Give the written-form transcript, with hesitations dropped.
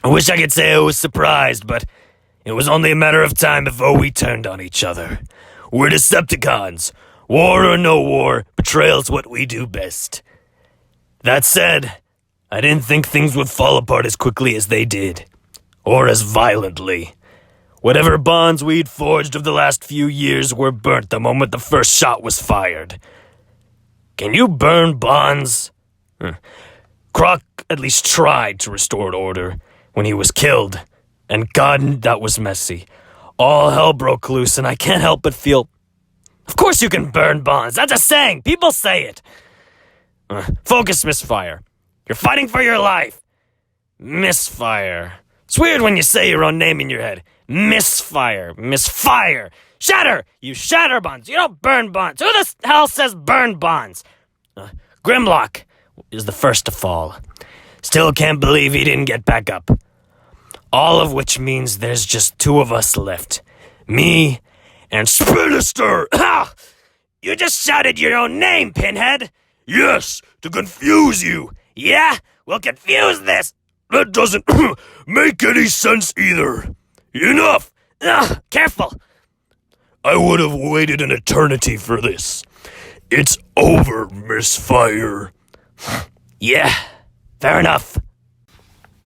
I wish I could say I was surprised, but it was only a matter of time before we turned on each other. We're Decepticons. War or no war, betrayal's what we do best. That said, I didn't think things would fall apart as quickly as they did. Or as violently. Whatever bonds we'd forged of the last few years were burnt the moment the first shot was fired. Can you burn bonds? Croc at least tried to restore order when he was killed. And God, that was messy. All hell broke loose, and I can't help but feel... Of course you can burn bonds. That's a saying. People say it. Focus, Misfire. You're fighting for your life. Misfire. It's weird when you say your own name in your head. Misfire. Misfire. Shatter. You shatter bonds. You don't burn bonds. Who the hell says burn bonds? Grimlock is the first to fall. Still can't believe he didn't get back up. All of which means there's just two of us left. Me and Spinister! Ha! You just shouted your own name, Pinhead! Yes, to confuse you. Yeah? We'll confuse this! That doesn't make any sense either. Enough! Careful! I would have waited an eternity for this. It's over, Misfire. Yeah, fair enough.